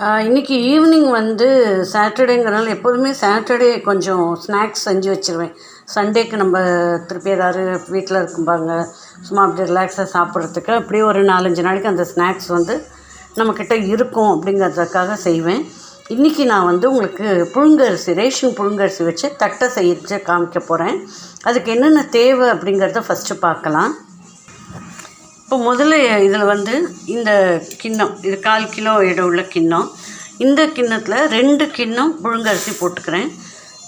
இன்றைக்கி ஈவினிங் வந்து சாட்டர்டேங்கிறனால எப்போதுமே சாட்டர்டே கொஞ்சம் ஸ்நாக்ஸ் செஞ்சு வச்சுருவேன். சண்டேக்கு நம்ம திருப்பி எல்லோரும் வீட்டில் இருக்கும்பாங்க, சும்மா அப்படி ரிலாக்ஸாக சாப்பிட்றதுக்கு அப்படியே ஒரு 4-5 நாளைக்கு அந்த ஸ்நாக்ஸ் வந்து நம்மக்கிட்ட இருக்கும் அப்படிங்கிறதுக்காக செய்வேன். இன்றைக்கி நான் வந்து உங்களுக்கு புழுங்கரிசி, ரேஷன் புழுங்கரிசி வச்சு தட்டை செஞ்சு காமிக்க போகிறேன். அதுக்கு என்னென்ன தேவை அப்படிங்கிறத ஃபஸ்ட்டு பார்க்கலாம். இப்போ முதல்ல இதில் வந்து இந்த கிண்ணம், இது 1/4 கிலோ எடை உள்ள கிண்ணம். இந்த கிண்ணத்தில் 2 கிண்ணம் புழுங்கரிசி போட்டுக்கிறேன்.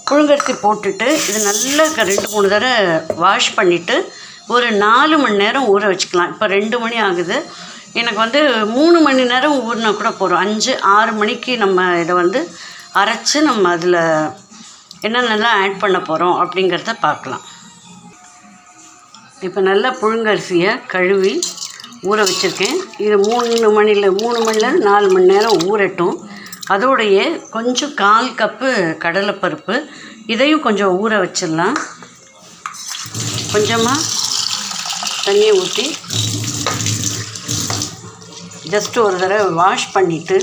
புழுங்கரிசி போட்டுட்டு இது நல்லா 2-3 தடவை வாஷ் பண்ணிவிட்டு ஒரு 4 மணி நேரம் ஊற வச்சுக்கலாம். இப்போ 2 மணி ஆகுது, எனக்கு வந்து 3 மணி நேரம் ஊறினா கூட போகிறோம். 5-6 மணிக்கு நம்ம இதை வந்து அரைச்சி நம்ம அதில் என்னென்னலாம் ஆட் பண்ண போகிறோம் அப்படிங்கிறத பார்க்கலாம். இப்போ நல்லா புழுங்கரிசியை கழுவி ஊற வச்சுருக்கேன். இது 3 மணிலேருந்து 4 மணி நேரம் ஊறட்டும். அதோடைய கொஞ்சம் 1/4 கப்பு கடலைப்பருப்பு, இதையும் கொஞ்சம் ஊற வச்சிடலாம். கொஞ்சமாக தண்ணியை ஊற்றி ஜஸ்ட்டு ஒரு தடவை வாஷ் பண்ணிவிட்டு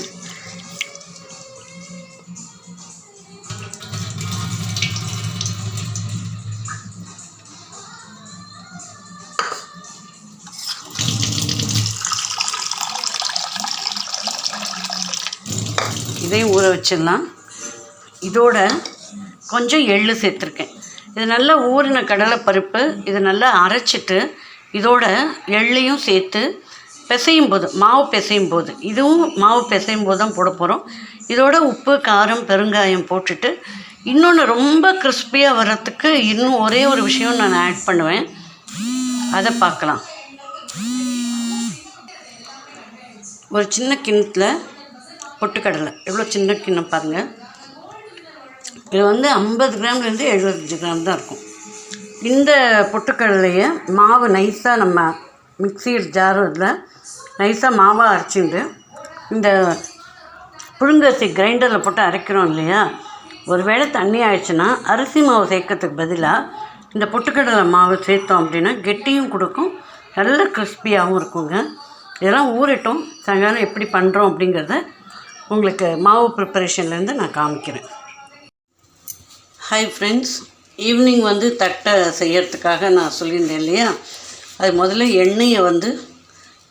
இதையும் ஊற வச்சிடலாம். இதோட கொஞ்சம் எள்ளு சேர்த்துருக்கேன். இது நல்லா ஊறின கடலைப்பருப்பு, இது நல்லா அரைச்சிட்டு இதோட எள்ளையும் சேர்த்து பிசையும் போது, மாவு பிசையும் போது, இதுவும் மாவு பிசையும் போது தான் போட போகிறோம். இதோட உப்பு, காரம், பெருங்காயம் போட்டுட்டு இன்னொன்று ரொம்ப கிறிஸ்பியாக வர்றதுக்கு இன்னும் ஒரே ஒரு விஷயம் நான் ஆட் பண்ணுவேன். அதை பார்க்கலாம். ஒரு சின்ன கிண்ணத்தில் பொட்டுக்கடலை, எவ்வளோ சின்ன கிண்ணம் பாருங்கள். இது வந்து 50 கிராம்லேருந்து 75 கிராம் தான் இருக்கும். இந்த பொட்டுக்கடலையை மாவு நைஸாக நம்ம மிக்ஸி ஜாரில் நைஸாக மாவாக அரைச்சிட்டு இந்த புழுங்கரிசி கிரைண்டரில் போட்டு அரைக்கிறோம் இல்லையா, ஒரு வேளை தண்ணி ஆயிடுச்சுன்னா அரிசி மாவு சேர்க்கறதுக்கு பதிலாக இந்த பொட்டுக்கடலை மாவு சேர்த்தோம் அப்படின்னா கெட்டியும் கொடுக்கும், நல்ல கிறிஸ்பியாகவும் இருக்குங்க. இதெல்லாம் ஊறட்டும். சாயங்காலம் எப்படி பண்ணுறோம் அப்படிங்கிறத உங்களுக்கு மாவு ப்ரிப்பரேஷன்லேருந்து நான் காமிக்கிறேன். ஹாய் ஃப்ரெண்ட்ஸ், ஈவினிங் வந்து தட்டை செய்யறதுக்காக நான் சொல்லியிருந்தேன் இல்லையா, அது முதல்ல எண்ணெயை வந்து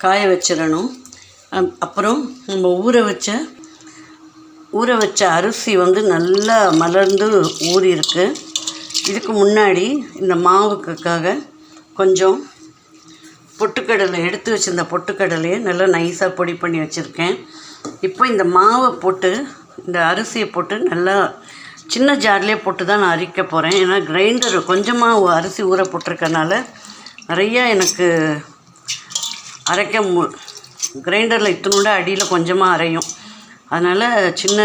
காய வச்சிடணும். அப்புறம் நம்ம ஊற வச்ச அரிசி வந்து நல்லா மலர்ந்து ஊறி இருக்குது. இதுக்கு முன்னாடி இந்த மாவுக்காக கொஞ்சம் பொட்டுக்கடலை எடுத்து வச்சுருந்த பொட்டுக்கடலையை நல்லா நைஸாக பொடி பண்ணி வச்சுருக்கேன். இப்போ இந்த மாவை போட்டு, இந்த அரிசியை போட்டு நல்லா சின்ன ஜார்லேயே போட்டு தான் நான் அரைக்க போகிறேன். ஏன்னா கிரைண்டர் கொஞ்சமாக அரிசி ஊற போட்டிருக்கனால நிறையா எனக்கு கிரைண்டரில் இத்தினோட அடியில் கொஞ்சமாக அரையும். அதனால் சின்ன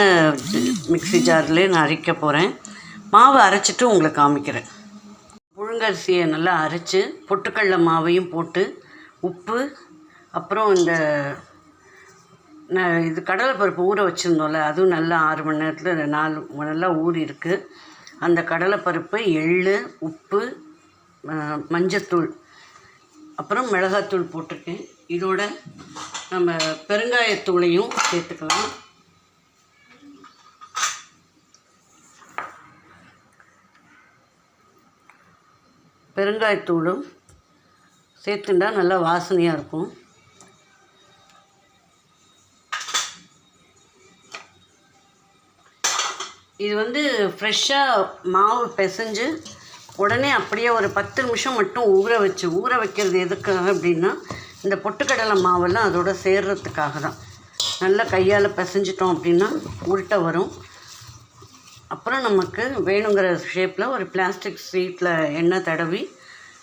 மிக்ஸி ஜார்லேயே நான் அரைக்க போகிறேன். மாவை அரைச்சிட்டு உங்களுக்கு காமிக்கிறேன். புழுங்கரிசியை நல்லா அரைச்சி பொட்டுக்கடலை மாவையும் போட்டு உப்பு, அப்புறம் இந்த இது கடலைப்பருப்பு ஊற வச்சுருந்தோம்ல, அதுவும் நல்லா 6 மணி நேரத்தில் 4 நல்லா ஊறி இருக்குது. அந்த கடலைப்பருப்பு, எள், உப்பு, மஞ்சத்தூள், அப்புறம் மிளகாத்தூள் போட்டிருக்கேன். இதோட நம்ம பெருங்காயத்தூளையும் சேர்த்துக்கலாம். பெருங்காயத்தூளும் சேர்த்துட்டா நல்லா வாசனையாக இருக்கும். இது வந்து ஃப்ரெஷ்ஷாக மாவு பிசைஞ்சு உடனே அப்படியே ஒரு 10 நிமிஷம் மட்டும் ஊற வைக்கிறது எதுக்காக அப்படின்னா, இந்த பொட்டுக்கடலை மாவெல்லாம் அதோட சேர்றதுக்காக தான். நல்லா கையால் பிசைஞ்சிட்டோம் அப்படின்னா உருட்டை வரும். அப்புறம் நமக்கு வேணுங்கிற ஷேப்பில் ஒரு பிளாஸ்டிக் ஷீட்டில் எண்ணெய் தடவி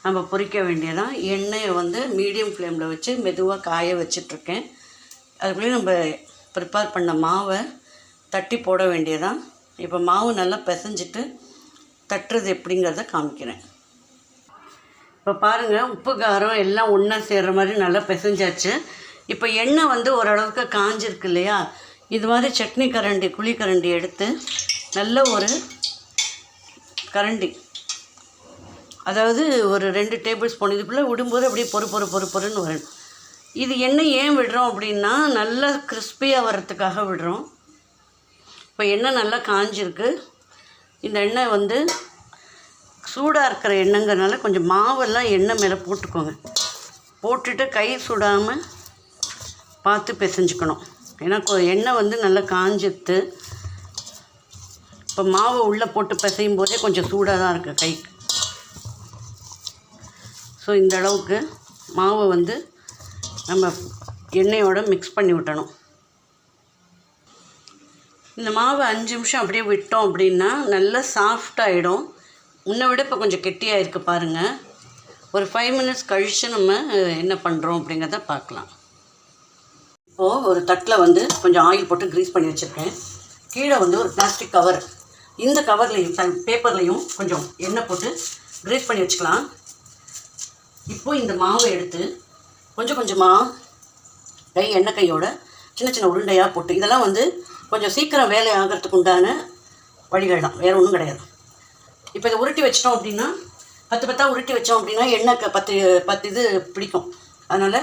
நம்ம பொரிக்க வேண்டியதான். எண்ணெயை வந்து மீடியம் ஃப்ளேமில் வச்சு மெதுவாக காய வச்சிட்ருக்கேன். அதுக்குள்ளே நம்ம ப்ரிப்பேர் பண்ண மாவை தட்டி போட வேண்டியதான். இப்போ மாவு நல்லா பிசைஞ்சிட்டு தட்டுறது எப்படிங்கிறத காமிக்கிறேன். இப்போ பாருங்கள், உப்பு காரம் எல்லாம் ஒன்றா சேர்கிற மாதிரி நல்லா பிசைஞ்சாச்சு. இப்போ எண்ணெய் வந்து ஓரளவுக்கு காஞ்சிருக்கு இல்லையா, இது மாதிரி சட்னி கரண்டி, குழி கரண்டி எடுத்து நல்ல ஒரு கரண்டி, அதாவது ஒரு 2 டேபிள் ஸ்பூன் இதுக்குள்ளே விடும்போது அப்படியே பொறுன்னு வரும். இது எண்ணெய் ஏன் விடுறோம் அப்படின்னா நல்லா கிறிஸ்பியாக வர்றதுக்காக விடுறோம். இப்போ எண்ணெய் நல்லா காஞ்சிருக்கு. இந்த எண்ணெய் வந்து சூடாக இருக்கிற எண்ணெய்ங்கிறனால கொஞ்சம் மாவெல்லாம் எண்ணெய் மேலே போட்டுக்கோங்க. போட்டுட்டு கை சுடாமல் பார்த்து பிசைஞ்சுக்கணும். ஏன்னா எண்ணெய் வந்து நல்லா காஞ்சிடுது. இப்போ மாவை உள்ளே போட்டு பிசையும் போதே கொஞ்சம் சூடாக தான் இருக்குது கைக்கு. ஸோ இந்த அளவுக்கு மாவை வந்து நம்ம எண்ணெயோடு மிக்ஸ் பண்ணி விட்டணும். இந்த மாவை 5 நிமிஷம் அப்படியே விட்டோம் அப்படின்னா நல்லா சாஃப்டாகிடும். முன்னை விட இப்போ கொஞ்சம் கெட்டியாக இருக்குது பாருங்கள். ஒரு 5 மினிட்ஸ் கழித்து நம்ம என்ன பண்ணுறோம் அப்படிங்கிறத பார்க்கலாம். இப்போது ஒரு தட்டில் வந்து கொஞ்சம் ஆயில் போட்டு க்ரீஸ் பண்ணி வச்சுருக்கேன். கீழே வந்து ஒரு பிளாஸ்டிக் கவர், இந்த கவர்லேயும் பேப்பர்லேயும் கொஞ்சம் எண்ணெய் போட்டு க்ரீஸ் பண்ணி வச்சுக்கலாம். இப்போது இந்த மாவை எடுத்து கொஞ்சம் கொஞ்சமாக எண்ணெய் கையோட சின்ன சின்ன உருண்டையாக போட்டு, இதெல்லாம் வந்து கொஞ்சம் சீக்கிரம் வேலை ஆகிறதுக்கு உண்டான வழிகள் தான், வேறு ஒன்றும் கிடையாது. இப்போ இதை உருட்டி வச்சிட்டோம் அப்படின்னா 10 உருட்டி வச்சோம் அப்படின்னா எண்ணெய் 10 இது பிடிக்கும். அதனால்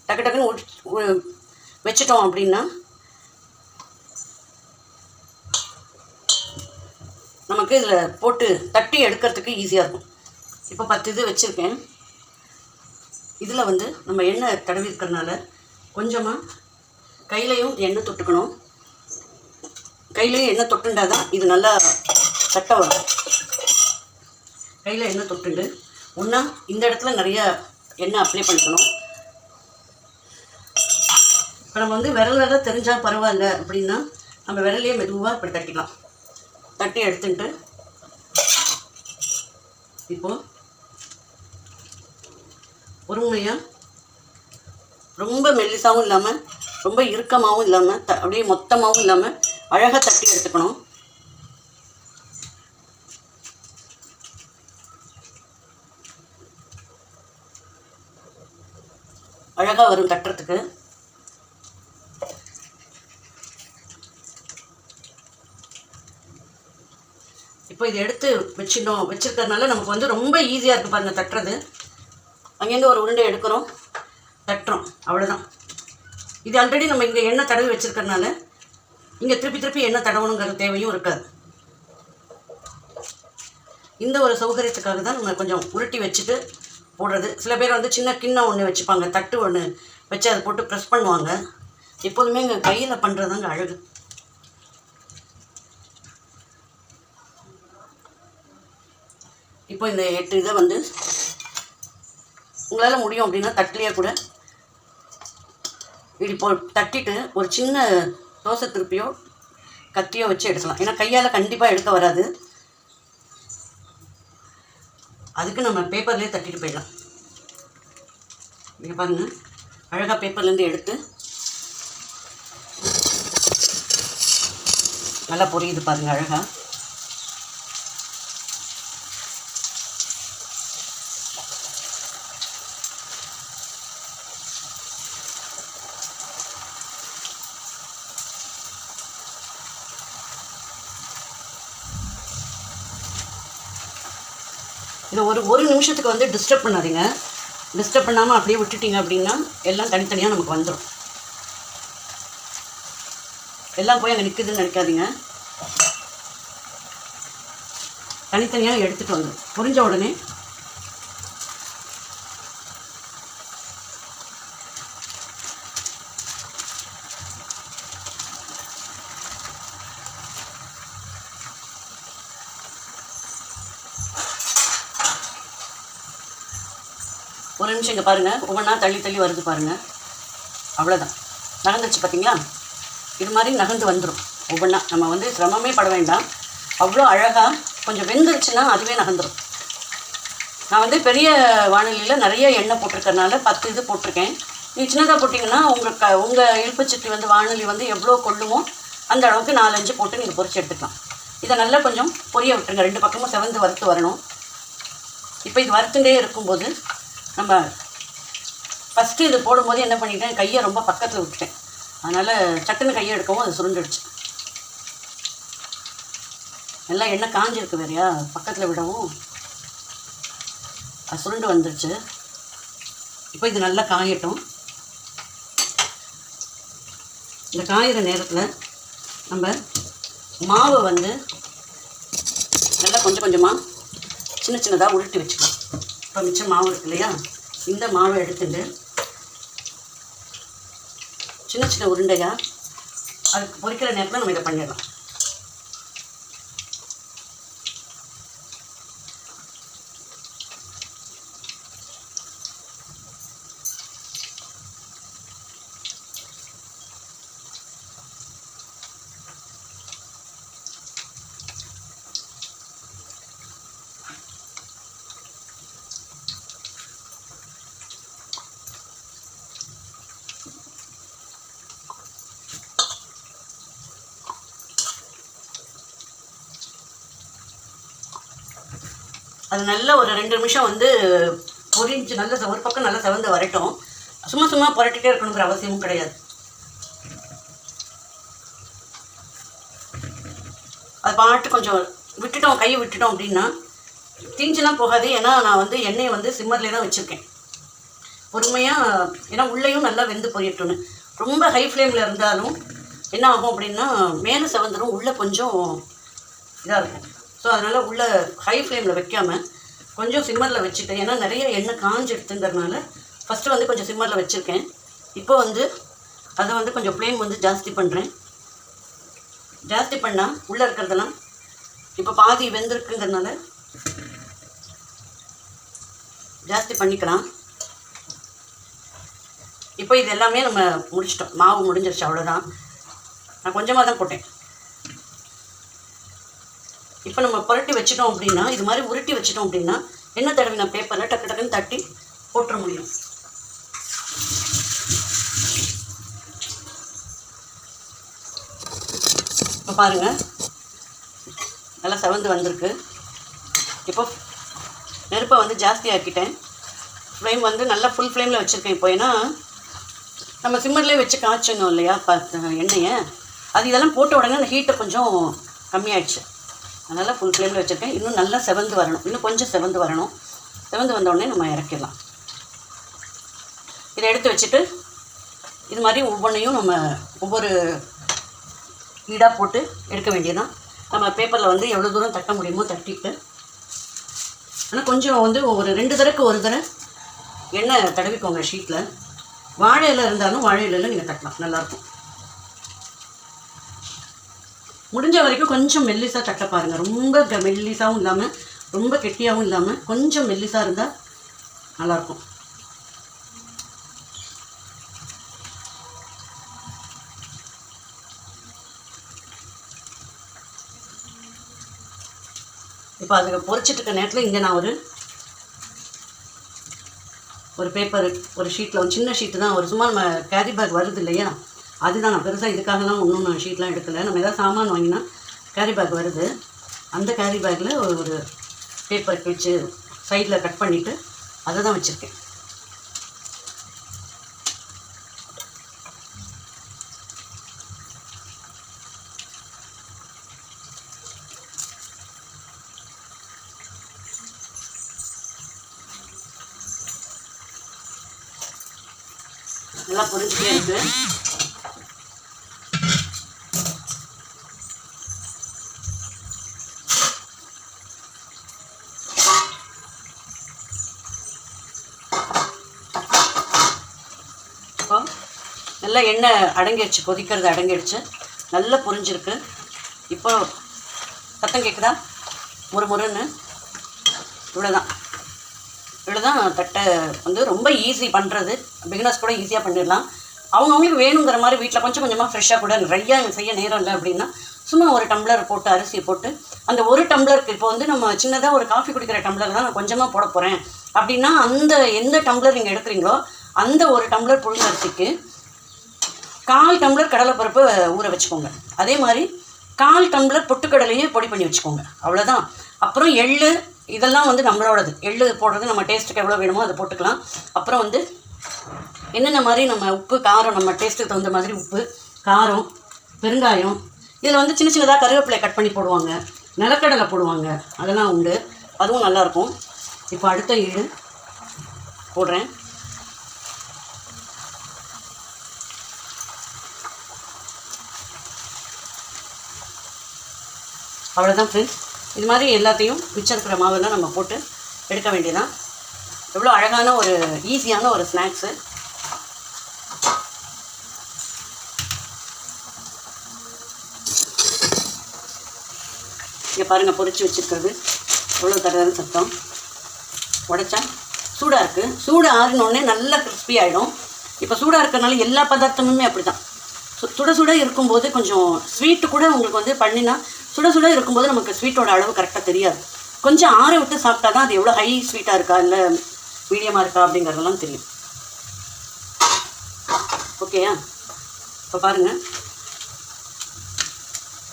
டக்கு டக்குன்னு வச்சிட்டோம் அப்படின்னா நமக்கு இதில் போட்டு தட்டி எடுக்கிறதுக்கு ஈஸியாக இருக்கும். இப்போ 10 இது வச்சுருக்கேன். இதில் வந்து நம்ம எண்ணெய் தடவி இருக்கிறதுனால கொஞ்சமாக கையிலையும் எண்ணெய் தொட்டுக்கணும். கையிலையும் எண்ணெய் தொட்டுண்டா தான் இது நல்லா தட்டை வரும். கையில் எண்ணெய் தொட்டுண்டு ஒன்றா இந்த இடத்துல நிறையா எண்ணெய் அப்ளை பண்ணிக்கணும். இப்போ நம்ம வந்து விரலில் தெரிஞ்சால் பரவாயில்ல அப்படின்னா நம்ம விரலையே மெதுவாக இப்படி தட்டிக்கலாம். தட்டி எடுத்துட்டு இப்போது பொறுமையாக ரொம்ப மெல்லிசாகவும் இல்லாமல் ரொம்ப இறுக்கமாகவும் இல்லாமல் அப்படியே மொத்தமாகவும் இல்லாமல் அழகாக தட்டி எடுத்துக்கணும். அழகாக வரும் தட்டுறதுக்கு. இப்போ இதை எடுத்து வச்சுருக்கறதுனால நமக்கு வந்து ரொம்ப ஈஸியாக இருக்குது பாருங்கள் தட்டுறது. அங்கேருந்து ஒரு உருண்டை எடுக்கிறோம், தட்டுறோம், அவ்வளோதான். இது ஆல்ரெடி நம்ம இங்கே எண்ணெய் தடவி வச்சுருக்கறனால இங்கே திருப்பி எண்ணெய் தடவணுங்கிற தேவையும் இருக்காது. இந்த ஒரு சௌகரியத்துக்காக தான் நம்ம கொஞ்சம் உருட்டி வச்சுட்டு போடுறது. சில பேர் வந்து சின்ன கிண்ணம் ஒன்று வச்சுப்பாங்க, தட்டு ஒன்று வச்சு அதை போட்டு ப்ரெஸ் பண்ணுவாங்க. எப்போதுமே இங்கே கையில் பண்ணுறது தாங்க அழகு. இப்போ இந்த 8 இதை வந்து உங்களால் முடியும் அப்படின்னா தட்டிலேயே கூட இப்படி தட்டிட்டு ஒரு சின்ன தோசை திருப்பியோ கத்தியோ வச்சு எடுக்கலாம். ஏன்னா கையால் கண்டிப்பாக எடுக்க வராது. அதுக்கு நம்ம பேப்பர்லேயே தட்டிட்டு போயிடலாம். இங்கே பாருங்கள், அழகாக பேப்பர்லேருந்து எடுத்து நல்லா பொரியுது பாருங்கள் அழகாக. இதை ஒரு நிமிஷத்துக்கு வந்து டிஸ்டர்ப் பண்ணாதீங்க. டிஸ்டர்ப் பண்ணாமல் அப்படியே விட்டுட்டிங்க அப்படின்னா எல்லாம் தனித்தனியாக நமக்கு வந்துடும். எல்லாம் போய் அங்கே நிற்குதுன்னு நினைக்காதீங்க. தனித்தனியாக எடுத்துகிட்டு வந்துடும். புரிஞ்ச உடனே ஒரு நிமிஷம் இங்கே பாருங்கள், ஒவ்வொன்றா தள்ளி வருது பாருங்கள். அவ்வளோதான், நகர்ந்துச்சு பார்த்தீங்களா? இது மாதிரி நகர்ந்து வந்துடும் ஒவ்வொன்றா. நம்ம வந்து சிரமமே பட வேண்டாம். அவ்வளோ அழகாக கொஞ்சம் வெந்துருச்சுன்னா அதுவே நகர்ந்துடும். நான் வந்து பெரிய வானொலியில் நிறைய எண்ணெய் போட்டிருக்கறனால 10 இது போட்டிருக்கேன். நீங்கள் சின்னதாக போட்டிங்கன்னா உங்கள் இழுப்புச்சட்டி வந்து வானொலி வந்து எவ்வளோ கொள்ளுமோ அந்த அளவுக்கு 4-5 போட்டு நீங்கள் பொரிச்சு எடுத்துக்கலாம். இதை நல்லா கொஞ்சம் பொரிய விட்டுருங்க. 2 பக்கமும் செவந்து வறுத்து வரணும். இப்போ இது வறுத்துட்டே இருக்கும்போது நம்ம ஃபஸ்ட்டு இது போடும்போது என்ன பண்ணிட்டேன், கையை ரொம்ப பக்கத்தில் விட்டுட்டேன். அதனால் சட்டுன்னு கையை எடுக்கவும் அது சுருண்டுடுச்சு. நல்லா எண்ணெய் காஞ்சிருக்கு வேறையா, பக்கத்தில் விடவும் அது சுருண்டு வந்துடுச்சு. இப்போ இது நல்லா காயட்டும். இந்த காயிற நேரத்தில் நம்ம மாவை வந்து நல்லா கொஞ்சம் கொஞ்சமாக சின்ன சின்னதாக உருட்டி வச்சுக்கலாம். இப்போ மிச்சம் மாவு இருக்கு இல்லையா, இந்த மாவை எடுத்துட்டு சின்ன சின்ன உருண்டையாக அதுக்கு பொரிக்கிற நேரத்தில் நம்ம இதை பண்ணிடலாம். அது நல்லா ஒரு 2 நிமிஷம் வந்து பொரிஞ்சு நல்ல ஒரு பக்கம் நல்லா செவந்து வரட்டும். சும்மா சும்மா புரட்டிகிட்டே இருக்கணுங்கிற அவசியமும் கிடையாது. அது பாட்டு கொஞ்சம் விட்டுட்டோம், கையை விட்டுட்டோம் அப்படின்னா தீஞ்செலாம் போகாது. ஏன்னா நான் வந்து எண்ணெயை வந்து சிம்மர்லேயே தான் வச்சுருக்கேன் பொறுமையாக. ஏன்னா உள்ளேயும் நல்லா வெந்து பொரியட்டும்னு. ரொம்ப ஹை ஃப்ளேமில் இருந்தாலும் என்ன ஆகும் அப்படின்னா மேலே செவந்துடும், உள்ளே கொஞ்சம் இதாக இருக்கும். ஸோ அதனால் உள்ளே ஹை ஃப்ளேமில் வைக்காமல் கொஞ்சம் சிம்மரில் வச்சுட்டேன். ஏன்னா நிறைய எண்ணெய் காஞ்சி எடுத்துங்கிறதுனால ஃபஸ்ட்டு வந்து கொஞ்சம் சிம்மரில் வச்சுருக்கேன். இப்போ வந்து அதை வந்து கொஞ்சம் ஃப்ளேம் வந்து ஜாஸ்தி பண்ணுறேன். ஜாஸ்தி பண்ணால் உள்ளே இருக்கிறதெல்லாம் இப்போ பாதி வெந்திருக்குங்கிறதுனால ஜாஸ்தி பண்ணிக்கலாம். இப்போ இது எல்லாமே நம்ம முடிச்சிட்டோம், மாவு முடிஞ்சிருச்சு, அவ்வளோதான். நான் கொஞ்சமாக தான் போட்டேன். இப்போ நம்ம புரட்டி வச்சிட்டோம் அப்படின்னா, இது மாதிரி உருட்டி வச்சிட்டோம் அப்படின்னா எண்ணெய் தடவின பேப்பரில் டக்கு டக்குன்னு தட்டி போட்டுற முடியும். இப்போ பாருங்கள் நல்லா செவந்து வந்திருக்கு. இப்போ நெருப்பை வந்து ஜாஸ்தி ஆக்கிட்டேன். ஃப்ளேம் வந்து நல்லா ஃபுல் ஃப்ளேமில் வச்சுருக்கேன். இப்போ ஏன்னா நம்ம சிம்மர்லேயே வச்சு காய்ச்சணும் இல்லையா எண்ணெயை, அது இதெல்லாம் போட்ட உடனே அந்த ஹீட்டை கொஞ்சம் கம்மியாயிடுச்சு. அதனால் ஃபுல் ஃப்ளேமில் வச்சுருக்கேன். இன்னும் நல்லா செவந்து வரணும், இன்னும் கொஞ்சம் செவந்து வரணும். செவந்து வந்தோடனே நம்ம இறக்கிடலாம். இதை எடுத்து வச்சுட்டு இது மாதிரி ஒவ்வொன்றையும் நம்ம ஒவ்வொரு ஈடாக போட்டு எடுக்க வேண்டியதுதான். நம்ம பேப்பரில் வந்து எவ்வளோ தூரம் தட்ட முடியுமோ தட்டிட்டு, ஆனால் கொஞ்சம் வந்து ஒரு 2 தடவைக்கு ஒரு தடவை எண்ணெய் தடவிக்கோங்க ஷீட்டில். வாழை இலை இருந்தாலும் வாழை இலையில் நீங்கள் தட்டலாம், நல்லாயிருக்கும். முடிஞ்ச வரைக்கும் கொஞ்சம் மெல்லிசாக தட்ட பாருங்கள். ரொம்ப மெல்லிசாகவும் இல்லாமல் ரொம்ப கெட்டியாகவும் இல்லாமல் கொஞ்சம் மெல்லிசாக இருந்தால் நல்லாயிருக்கும். இப்போ அதுக்கு பொரிச்சிட்டு இருக்க நேரத்தில் இங்கே நான் ஒரு பேப்பர் ஒரு ஷீட்டில் ஒரு சின்ன ஷீட்டு தான், ஒரு சும்மா நம்ம கேரி பேக் வருது இல்லையா, அதுதான். நான் பெருசாக இதுக்காகலாம் ஒன்றும் நான் ஷீட்லாம் எடுக்கலை. நம்ம எதாவது சாமான் வாங்கினா கேரி பேக் வருது, அந்த கேரி பேக்கில் ஒரு பேப்பர் வச்சு சைடில் கட் பண்ணிவிட்டு அதை தான் வச்சுருக்கேன். நல்லா பொரிஞ்சுட்டே இருக்குது. இப்போ நல்லா எண்ணெய் அடங்கிடுச்சு, கொதிக்கிறது அடங்கிடுச்சு, நல்லா பொரிஞ்சிருக்கு. இப்போ சத்தம் கேட்குதா முறுமுறுன்னு? இவ்வளோதான் தட்டை வந்து ரொம்ப ஈஸி பண்ணுறது. பிகினர்ஸ் கூட ஈஸியாக பண்ணிடலாம். அவங்கவுங்களுக்கு வேணுங்கிற மாதிரி வீட்டில் கொஞ்சம் கொஞ்சமாக ஃப்ரெஷ்ஷாக கூட நிறையா செய்ய நேரம் இல்லை அப்படின்னா சும்மா ஒரு டம்ளர் போட்டு அரிசி போட்டு அந்த ஒரு டம்ளருக்கு இப்போ வந்து நம்ம சின்னதாக ஒரு காஃபி குடிக்கிற டம்ளர் தான் நான் கொஞ்சமாக போட போகிறேன் அப்படின்னா அந்த எந்த டம்ளர் நீங்கள் எடுக்கிறீங்களோ அந்த ஒரு டம்ளர் புழுங்கரிசிக்கு 1/4 டம்ளர் கடலைப்பருப்பு ஊற வச்சுக்கோங்க. அதே மாதிரி 1/4 டம்ளர் பொட்டுக்கடலையும் பொடி பண்ணி வச்சுக்கோங்க. அவ்வளோதான். அப்புறம் எள்ளு இதெல்லாம் வந்து நம்மளோடது. எள்ளு போடுறது நம்ம டேஸ்ட்டுக்கு எவ்வளோ வேணுமோ அதை போட்டுக்கலாம். அப்புறம் வந்து என்னென்ன மாதிரி நம்ம உப்பு காரம் நம்ம டேஸ்ட்டுக்கு தகுந்த மாதிரி உப்பு காரம் பெருங்காயம், இதில் வந்து சின்ன சின்னதாக கருவேப்பிலை கட் பண்ணி போடுவாங்க, நிலக்கடலை போடுவாங்க, அதெல்லாம் உண்டு, அதுவும் நல்லாயிருக்கும். இப்போ அடுத்த ஈடு போடுறேன். அவ்வளோதான் ஃப்ரெண்ட்ஸ். இது மாதிரி எல்லாத்தையும் மிச்சம் இருக்கிற மாவெல்லாம் நம்ம போட்டு எடுக்க வேண்டியதான். எவ்வளோ அழகான ஒரு ஈஸியான ஒரு ஸ்நாக்ஸு. இங்கே பாருங்கள், பொரிச்சு வச்சுருக்கிறது எவ்வளோ தடவை சத்தம். உடைச்சா சூடாக இருக்குது. சூடு ஆறினோடனே நல்லா கிறிஸ்பி ஆகிடும். இப்போ சூடாக இருக்கிறதுனால எல்லா பதார்த்தமுமே அப்படி தான். சுட சுட இருக்கும்போது கொஞ்சம் ஸ்வீட்டு கூட உங்களுக்கு வந்து பண்ணினா சுட சுட இருக்கும்போது நமக்கு ஸ்வீட்டோட அளவு கரெக்டாக தெரியாது. கொஞ்சம் ஆற விட்டு சாப்பிட்டா தான் அது எவ்வளோ ஹை ஸ்வீட்டாக இருக்கா இல்லை மீடியமாக இருக்கா அப்படிங்கிறதெல்லாம் தெரியும். ஓகேயா? இப்போ பாருங்கள்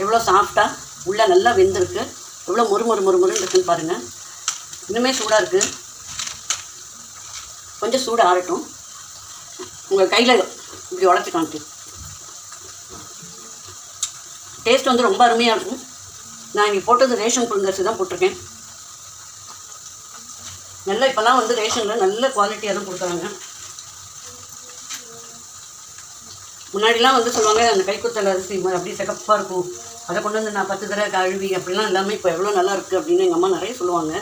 எவ்வளோ சாஃப்டாக உள்ளே நல்லா வெந்திருக்கு, எவ்வளோ முறுமுறுன்னு இருக்குன்னு பாருங்கள். இன்னுமே சூடாக இருக்குது. கொஞ்சம் சூடு ஆறட்டும். உங்கள் கையில் இப்படி உடச்சி காமிட்டு டேஸ்ட் வந்து ரொம்ப அருமையாக இருக்கும். நான் இங்கே போட்டது ரேஷன் புழுங்கரிசி தான் போட்டிருக்கேன். நல்லா இப்போலாம் வந்து ரேஷனில் நல்ல குவாலிட்டியாக தான் கொடுக்குறாங்க. முன்னாடிலாம் வந்து சொல்லுவாங்க அந்த கைக்குத்தல் அரிசி அப்படியே சிகப்பாக இருக்கும், அதை கொண்டு வந்து நான் 10 தடவை கழுவி அப்படிலாம் எல்லாமே இப்போ எவ்வளோ நல்லா இருக்குது அப்படின்னு எங்கள் அம்மா நிறைய சொல்லுவாங்க.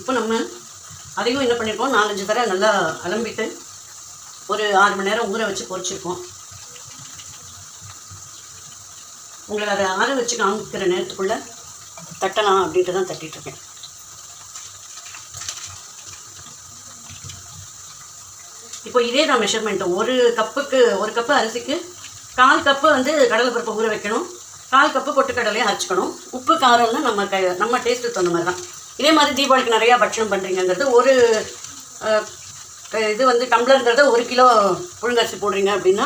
இப்போ நம்ம அதையும் என்ன பண்ணியிருக்கோம், 4-5 தடவை நல்லா அலம்பிட்டு ஒரு 6 மணி நேரம் ஊற வச்சு பொரிச்சிருக்கோம். உங்களை அதை ஆற வச்சு காமிக்கிற நேரத்துக்குள்ளே தட்டலாம் அப்படின்ட்டு தான் தட்டிகிட்ருக்கேன். இப்போ இதே தான் மெஷர்மெண்ட்டு. ஒரு கப்பு அரிசிக்கு 1/4 கப்பு வந்து கடலைப்பருப்பை ஊற வைக்கணும், 1/4 கப்பு பொட்டுக்கடலையை அரைச்சிக்கணும். உப்பு காரம்னா நம்ம டேஸ்ட்டுக்கு தகுந்த மாதிரி தான். இதே மாதிரி தீபாவளிக்கு நிறையா பட்சணம் பண்ணுறீங்கிறது ஒரு இது வந்து டம்ளருங்கிறத 1 கிலோ புழுங்கரிசி போடுறீங்க அப்படின்னா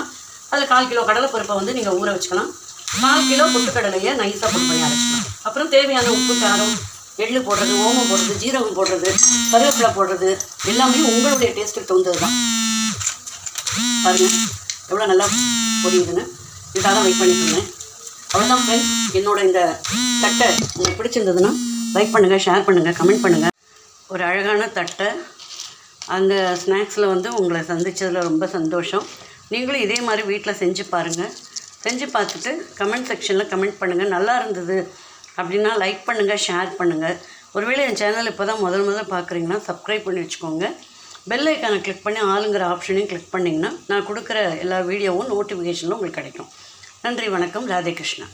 அதில் 1/4 கிலோ கடலைப்பருப்பை வந்து நீங்கள் ஊற வச்சுக்கலாம். 4 கிலோ பொட்டுக்கடலையை நைஸாக பொடி பண்ணி அரைச்சிக்கலாம். அப்புறம் தேவையான உப்பு காரம், எள்ளு போடுறது, ஓமம் போடுறது, ஜீரகம் போடுறது, கருவேப்பிலை போடுறது எல்லாமே உங்களுடைய டேஸ்ட்டுக்கு தகுந்தது தான். பாருங்கள் எவ்வளோ நல்லா பொரியுதுன்னு. இதுக்காக தான் வெயிட் பண்ணிட்டு இருந்தேன். அவ்வளோதான் ஃப்ரெண்ட்ஸ். என்னோட இந்த தட்டை உங்களுக்கு பிடிச்சிருந்ததுன்னா லைக் பண்ணுங்கள், ஷேர் பண்ணுங்கள், கமெண்ட் பண்ணுங்கள். ஒரு அழகான தட்டை அந்த ஸ்நாக்ஸில் வந்து உங்களை சந்தித்ததில் ரொம்ப சந்தோஷம். நீங்களும் இதே மாதிரி வீட்டில் செஞ்சு பாருங்கள். செஞ்சு பார்த்துட்டு கமெண்ட் செக்ஷனில் கமெண்ட் பண்ணுங்கள். நல்லா இருந்தது அப்படின்னா லைக் பண்ணுங்கள், ஷேர் பண்ணுங்கள். ஒருவேளை என் சேனல் இப்போ தான் முதல்ல பார்க்குறீங்கன்னா சப்ஸ்கிரைப் பண்ணி வச்சுக்கோங்க. பெல் ஐக்கானை கிளிக் பண்ணி ஆளுங்கிற ஆப்ஷனையும் கிளிக் பண்ணிங்கன்னா நான் கொடுக்குற எல்லா வீடியோவும் நோட்டிஃபிகேஷனில் உங்களுக்கு கிடைக்கும். நன்றி, வணக்கம், ராதே கிருஷ்ணா.